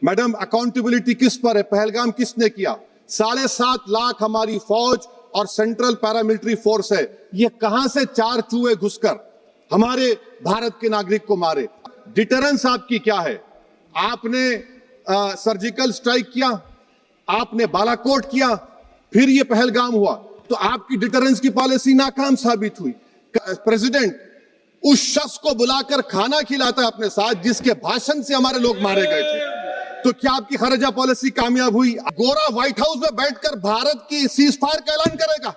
Madam, accountability किस पर है? पहलगाम किसने किया? 7.5 लाख हमारी फौज और सेंट्रल पैरामिलिट्री फोर्स है। ये कहां से 4 चूहे घुसकर हमारे भारत के नागरिक को मारे? डिटरेंस आपकी क्या है? आपने सर्जिकल स्ट्राइक किया, आपने बालाकोट किया, फिर ये पहलगाम हुआ, तो आपकी डिटरेंस की पॉलिसी नाकाम साबित हुई। प्रेसिडेंट उस शख्स को बुलाकर खाना खिलाता है अपने साथ जिसके भाषण से हमारे लोग मारे गए थे। तो क्या आपकी खर्जा पॉलिसी कामयाब हुई? गोरा व्हाइट हाउस में बैठकर भारत की सीज फायर का ऐलान करेगा,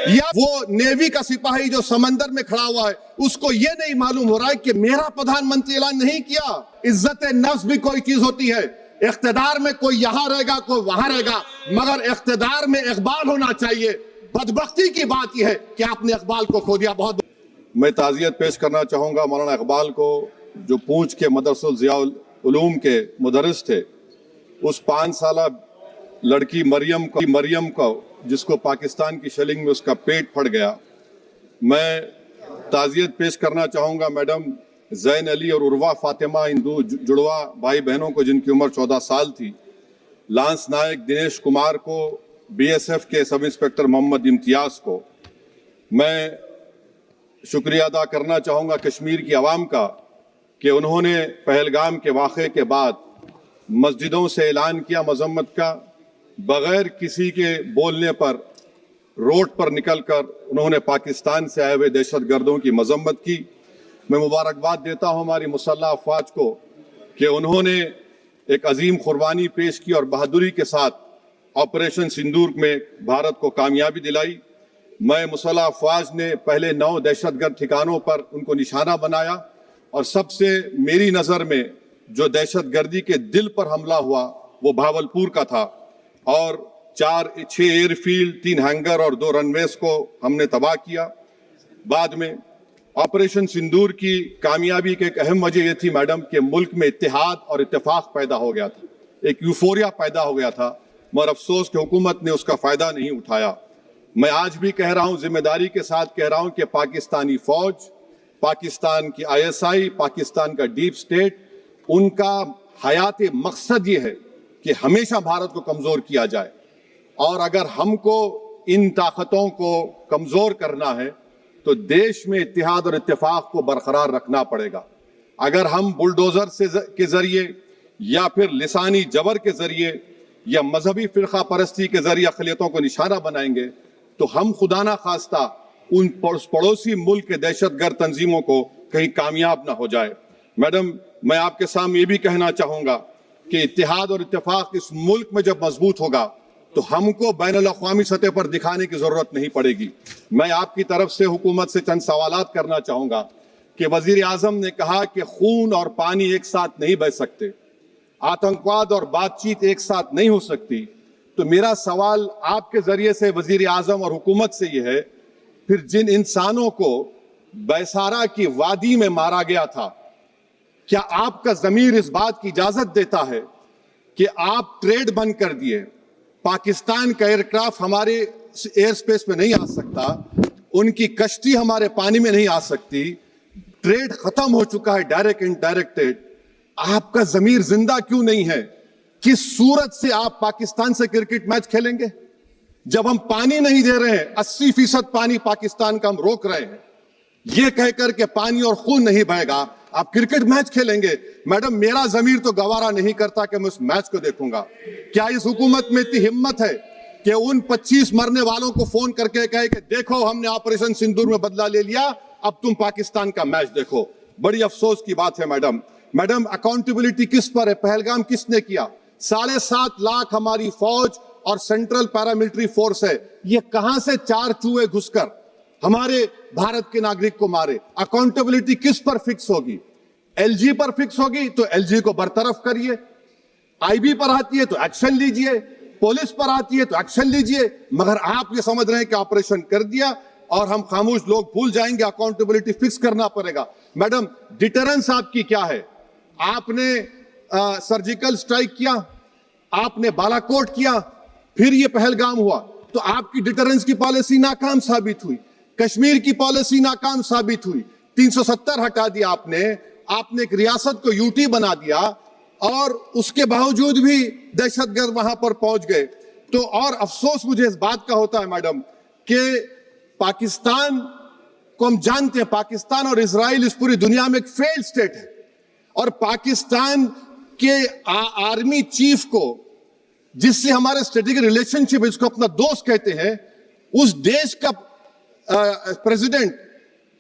या वो नेवी का सिपाही जो समंदर में खड़ा हुआ है उसको ये नहीं मालूम हो रहा है कि मेरा प्रधानमंत्री ऐलान नहीं किया? इज्जत नफ्स भी कोई चीज होती है। इख्तिदार में कोई यहां रहेगा, कोई वहां रहेगा, मगर इख्तिदार में इकबाल होना चाहिए। बदबख्ती की बात यह है कि आपने इकबाल को खो दिया। बहुत मैं ताज़ियत पेश करना चाहूंगा मौलाना इकबाल को, जो पूंछ के मदरसुल ज़ियाउल उलूम के मुदर्रिस थे। उस 5 साला लड़की मरियम को जिसको पाकिस्तान की शेलिंग में उसका पेट फट गया, मैं ताज़ियत पेश करना चाहूंगा मैडम जैन अली और उर्वा फातिमा, इन 2 जुड़वा भाई बहनों को जिनकी उम्र 14 साल थी। लांस नायक दिनेश कुमार को, BSF के सब इंस्पेक्टर मोहम्मद इम्तियाज को। मैं शुक्रिया अदा करना चाहूंगा कश्मीर की आवाम का कि उन्होंने पहलगाम के वाक़े के बाद मस्जिदों से ऐलान किया मजम्मत का, बगैर किसी के बोलने पर रोड पर निकलकर उन्होंने पाकिस्तान से आए हुए दहशतगर्दों की मजम्मत की। मैं मुबारकबाद देता हूं हमारी मुसल्लह अफवाज को कि उन्होंने एक अजीम कुर्बानी पेश की और बहादुरी के साथ ऑपरेशन सिंदूर में भारत को कामयाबी दिलाई। मैं मुसल्लह अफवाज ने पहले 9 दहशतगर्द ठिकानों पर उनको निशाना बनाया, और सबसे मेरी नज़र में जो दहशतगर्दी के दिल पर हमला हुआ वो भावलपुर का था, और 6 एयरफील्ड, 3 हैंगर और 2 रनवेज को हमने तबाह किया। बाद में ऑपरेशन सिंदूर की कामयाबी की एक अहम वजह यह थी मैडम कि मुल्क में इत्तेहाद और इत्तेफाक पैदा हो गया था, एक यूफोरिया पैदा हो गया था, मगर अफसोस कि हुकूमत ने उसका फायदा नहीं उठाया। मैं आज भी कह रहा हूं, जिम्मेदारी के साथ कह रहा हूं कि पाकिस्तानी फौज, पाकिस्तान की ISI, पाकिस्तान का डीप स्टेट, उनका हयाती मकसद ये है कि हमेशा भारत को कमजोर किया जाए, और अगर हमको इन ताकतों को कमजोर करना है तो देश में इत्तेहाद और इत्तेफाक को बरकरार रखना पड़ेगा। अगर हम बुलडोजर के जरिए या फिर लिसानी जबर के जरिए या मजहबी फिरका परस्ती के जरिए अक़लियतों को निशाना बनाएंगे तो हम खुदा ना खास्ता उन पड़ोसी मुल्क के दहशतगर्द तंजीमों को कहीं कामयाब ना हो जाए। मैडम, मैं आपके सामने ये भी कहना चाहूंगा कि इत्तेहाद और इत्तेफाक इस मुल्क में जब मजबूत होगा तो हमको बैनुल अक़वामी सतह पर दिखाने की जरूरत नहीं पड़ेगी। मैं आपकी तरफ से हुकूमत से चंद सवालात करना चाहूंगा कि वजीर आजम ने कहा कि खून और पानी एक साथ नहीं बह सकते, आतंकवाद और बातचीत एक साथ नहीं हो सकती। तो मेरा सवाल आपके जरिए से वजीर आजम और हुकूमत से यह है, फिर जिन इंसानों को बैसारा की वादी में मारा गया था, क्या आपका जमीर इस बात की इजाजत देता है कि आप ट्रेड बंद कर दिए, पाकिस्तान का एयरक्राफ्ट हमारे एयर स्पेस में नहीं आ सकता, उनकी कश्ती हमारे पानी में नहीं आ सकती, ट्रेड खत्म हो चुका है, डायरेक्ट इनडायरेक्टेड, आपका जमीर जिंदा क्यों नहीं है? किस सूरत से आप पाकिस्तान से क्रिकेट मैच खेलेंगे जब हम पानी नहीं दे रहे हैं? 80% पानी पाकिस्तान का हम रोक रहे हैं, यह कहकर के पानी और खून नहीं बहेगा, आप क्रिकेट मैच खेलेंगे? मैडम, मेरा जमीर तो गवारा नहीं करता कि मैं उस मैच को देखूंगा। क्या इस हुकूमत में इतनी हिम्मत है कि उन 25 मरने वालों को फोन करके कहे कि देखो हमने ऑपरेशन सिंदूर में बदला ले लिया, अब तुम पाकिस्तान का मैच देखो? बड़ी अफसोस की बात है मैडम। मैडम, अकाउंटेबिलिटी किस पर है? पहलगाम किसने किया? 7.5 लाख हमारी फौज और सेंट्रल पैरामिलिट्री फोर्स है। ये कहां से 4 चूहे घुसकर हमारे भारत के नागरिक को मारे? अकाउंटेबिलिटी किस पर फिक्स होगी? LG पर फिक्स होगी तो LG को बरतरफ करिए, IB पर आती है तो एक्शन लीजिए, पुलिस पर आती है तो एक्शन लीजिए, मगर आप ये समझ रहे हैं कि ऑपरेशन कर दिया और हम खामोश लोग भूल जाएंगे। अकाउंटेबिलिटी फिक्स करना पड़ेगा। मैडम, डिटरेंस आपकी क्या है? आपने सर्जिकल स्ट्राइक किया, आपने बालाकोट किया, फिर ये पहलगाम हुआ, तो आपकी डिटरेंस की पॉलिसी नाकाम साबित हुई। कश्मीर की पॉलिसी नाकाम साबित हुई। 370 हटा दिया आपने एक रियासत को UT बना दिया, और उसके बावजूद भी दहशतगर्द वहां पर पहुंच गए। तो और अफसोस मुझे इस बात का होता है मैडम कि पाकिस्तान को हम जानते हैं, पाकिस्तान और इजराइल इस पूरी दुनिया में एक फेल्ड स्टेट है, और पाकिस्तान के आर्मी चीफ को, जिससे हमारे स्ट्रेटेजिक रिलेशनशिप है, जिसको अपना दोस्त कहते हैं, उस देश का प्रेसिडेंट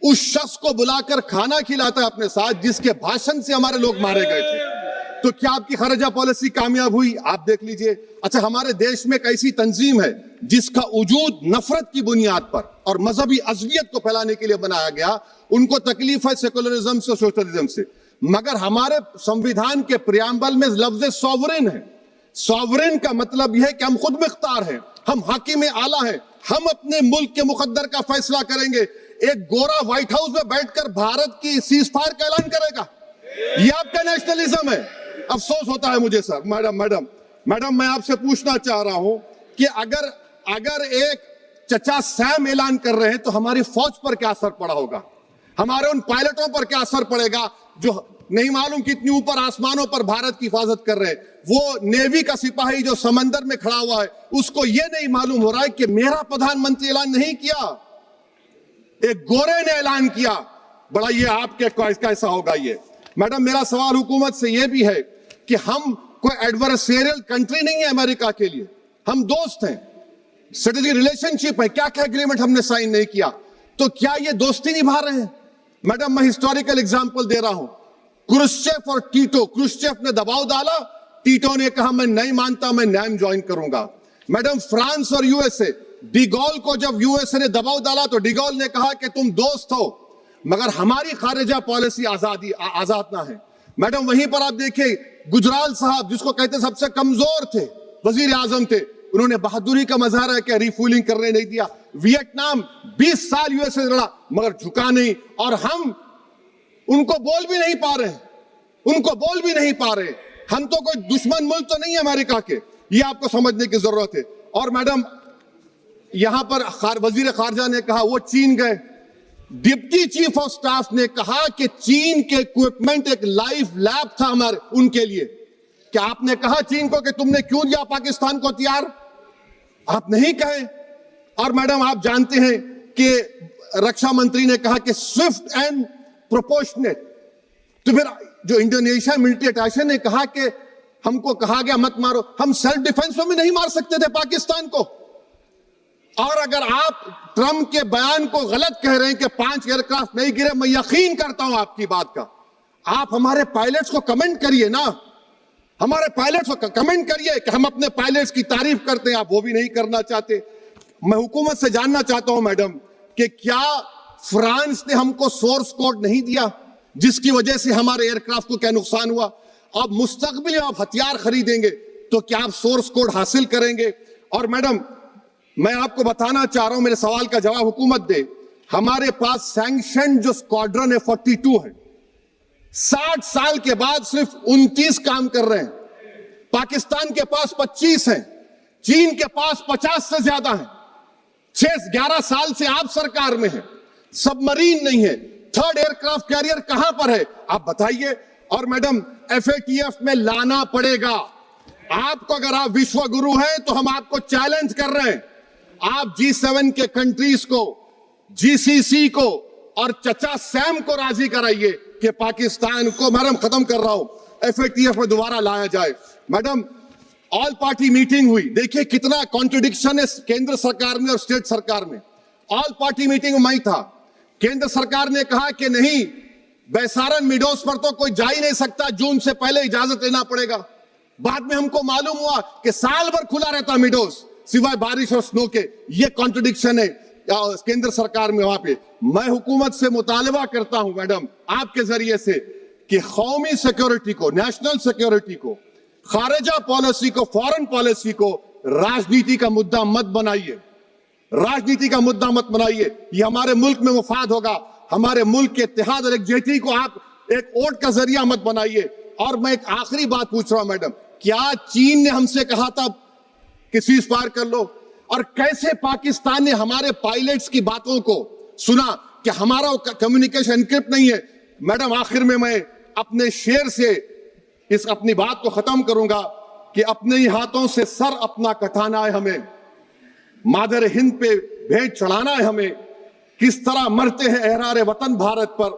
उस शख्स को बुलाकर खाना खिलाता है अपने साथ, जिसके भाषण से हमारे लोग मारे गए थे। तो क्या आपकी खारजा पॉलिसी कामयाब हुई? आप देख लीजिए। अच्छा, हमारे देश में एक ऐसी तंजीम है जिसका वजूद नफरत की बुनियाद पर और मजहबी अज़वियत को फैलाने के लिए बनाया गया। उनको तकलीफ है सेकुलरिज्म से, सोशलिज्म से, मगर हमारे संविधान के प्रियम्बल में लफ्ज सॉवरेन है। सॉवरेन का मतलब यह है कि हम खुद मुख्तार हैं, हम हाकिम आला हैं, हम अपने मुल्क के मुकद्दर का फैसला करेंगे। एक गोरा व्हाइट हाउस में बैठकर भारत की सीज फायर का ऐलान करेगा? यह आपका नेशनलिज्म है? अफसोस होता है मुझे सर। मैडम मैं आपसे पूछना चाह रहा हूं कि अगर एक चचा सैम ऐलान कर रहे हैं तो हमारी फौज पर क्या असर पड़ा होगा? हमारे उन पायलटों पर क्या असर पड़ेगा जो नहीं मालूम कितनी ऊपर आसमानों पर भारत की हिफाजत कर रहे हैं? वो नेवी का सिपाही जो समंदर में खड़ा हुआ है, उसको यह नहीं मालूम हो रहा है कि मेरा प्रधानमंत्री ऐलान नहीं किया, एक गोरे ने ऐलान किया। बड़ा ये आपके कैसा होगा ये? मैडम मेरा सवाल हुकूमत से यह भी है कि हम कोई एडवर्सेरियल कंट्री नहीं है अमेरिका के लिए, हम दोस्त हैं, स्ट्रेटेजिक रिलेशनशिप है। क्या क्या एग्रीमेंट हमने साइन नहीं किया, तो क्या ये दोस्ती निभा रहे हैं? मैडम मैं हिस्टोरिकल एग्जांपल दे रहा हूं, क्रुश्चेव और टीटो। क्रुश्चेव ने दबाव डाला, टीटो ने कहा मैं नहीं मानता, मैं नैम ज्वाइन करूंगा। मैडम फ्रांस और यूएसए, डिगोल को जब यूएसए ने दबाव डाला तो डिगोल ने कहा कि तुम दोस्त हो मगर हमारी खारिजा पॉलिसी आजाद ना है। मैडम वहीं पर आप देखिए गुजराल साहब, जिसको कहते सबसे कमजोर थे, वजीर आजम थे, उन्होंने बहादुरी का मजारा किया, रिफूलिंग करने नहीं दिया। वियतनाम 20 साल यूएसए से लड़ा मगर झुका नहीं, और हम उनको बोल भी नहीं पा रहे। हम तो कोई दुश्मन मुल्क तो नहीं है अमेरिका के, ये आपको समझने की जरूरत है। और मैडम यहां पर वजीर खारजा ने कहा वो चीन गए, डिप्टी चीफ ऑफ स्टाफ ने कहा कि चीन के इक्विपमेंट एक लाइव लैब था हमारे उनके लिए। क्या आपने कहा चीन को कि तुमने क्यों दिया पाकिस्तान को हथियार? आप नहीं कहे। और मैडम आप जानते हैं कि रक्षा मंत्री ने कहा कि स्विफ्ट एंड प्रोपोर्शनेट। तो फिर जो इंडोनेशिया मिलिट्री अटैचे ने कहा कि हमको कहा गया मत मारो, हम सेल्फ डिफेंस में भी नहीं मार सकते थे पाकिस्तान को। और अगर आप ट्रंप के बयान को गलत कह रहे हैं कि 5 एयरक्राफ्ट नहीं गिरे, मैं यकीन करता हूं आपकी बात का। आप हमारे पायलट्स को कमेंट करिए ना, हमारे पायलट्स को कमेंट करिए कि हम अपने पायलट्स की तारीफ करते हैं, आप वो भी नहीं करना चाहते। मैं हुकूमत से जानना चाहता हूं मैडम कि क्या फ्रांस ने हमको सोर्स कोड नहीं दिया जिसकी वजह से हमारे एयरक्राफ्ट को क्या नुकसान हुआ? अब मुस्तकबिल में आप हथियार खरीदेंगे तो क्या आप सोर्स कोड हासिल करेंगे? और मैडम मैं आपको बताना चाह रहा हूं, मेरे सवाल का जवाब हुकूमत दे। हमारे पास सैंक्शन जो स्क्वाड्रन है 42 है, 60 साल के बाद सिर्फ 29 काम कर रहे हैं। पाकिस्तान के पास 25 हैं, चीन के पास 50 से ज्यादा हैं। 11 साल से आप सरकार में हैं, सबमरीन नहीं है, थर्ड एयरक्राफ्ट कैरियर कहां पर है आप बताइए। और मैडम FATF में लाना पड़ेगा आपको। अगर आप विश्व गुरु हैं तो हम आपको चैलेंज कर रहे हैं, आप G7 के कंट्रीज को, GCC को और चचा सैम को राजी कराइए कि पाकिस्तान को, मैडम खत्म कर रहा हूं, FATF में दोबारा लाया जाए। मैडम ऑल पार्टी मीटिंग हुई, देखिए कितना कॉन्ट्रडिक्शन है केंद्र सरकार में और स्टेट सरकार में। ऑल पार्टी मीटिंग में था, केंद्र सरकार ने कहा कि नहीं, बैसारन मिडोस पर तो कोई जा ही नहीं सकता, जून से पहले इजाजत लेना पड़ेगा। बाद में हमको मालूम हुआ कि साल भर खुला रहता मिडोस सिवाय बारिश और स्नो के। ये कॉन्ट्रडिक्शन है केंद्र सरकार में। वहां पे मैं हुकूमत से मुतालबा करता हूं मैडम आपके जरिए से कि कौमी सिक्योरिटी को, नेशनल सिक्योरिटी को, खारिजा पॉलिसी को, फॉरेन पॉलिसी को राजनीति का मुद्दा मत बनाइए, राजनीति का मुद्दा मत बनाइए। ये हमारे मुल्क में मुफाद होगा, हमारे मुल्क के इत्तेहाद और एकजुटती को आप एक वोट का जरिया मत बनाइए। और मैं एक आखिरी बात पूछ रहा हूं मैडम, क्या चीन ने हमसे कहा था कि सीज फायर कर लो? और कैसे पाकिस्तान ने हमारे पायलट्स की बातों को सुना कि हमारा कम्युनिकेशन एनक्रिप्ट नहीं है? मैडम आखिर में मैं अपने शेर से इस अपनी बात को खत्म करूंगा कि अपने ही हाथों से सर अपना कटाना है हमें, मादर हिंद पे भेंट चढ़ाना है हमें। किस तरह मरते हैं एहरारे वतन भारत पर,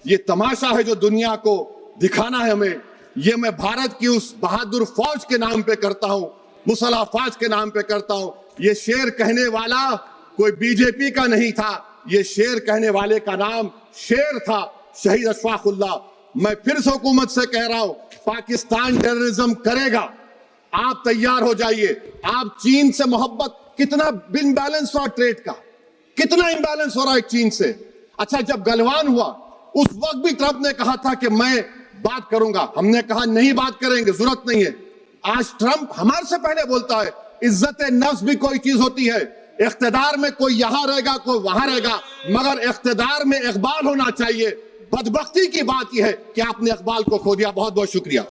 ये तमाशा है जो दुनिया को दिखाना है हमें। ये मैं भारत की उस बहादुर फौज के नाम पे करता हूं, मुसल्लह फौज के नाम पे करता हूं। ये शेर कहने वाला कोई बीजेपी का नहीं था, ये शेर कहने वाले का नाम शेर था, शहीद अशफाकुल्लाह। मैं फिर से हुकूमत से कह रहा हूं, पाकिस्तान टेररिज्म करेगा, आप तैयार हो जाइए। आप चीन से मोहब्बत, कितना इम्बैलेंस हुआ ट्रेड का, कितना इम्बैलेंस हो रहा है चीन से। अच्छा, जब गलवान हुआ उस वक्त भी ट्रंप ने कहा था कि मैं बात करूंगा, हमने कहा नहीं बात करेंगे, जरूरत नहीं है। आज ट्रंप हमारे से पहले बोलता है इज्जत नफ्स भी कोई चीज होती है। इख्तिदार में कोई यहां रहेगा, कोई वहां रहेगा, मगर इख्तिदार में इकबाल होना चाहिए। बदबख्ती की बात यह है कि आपने इकबाल को खो दिया। बहुत बहुत शुक्रिया।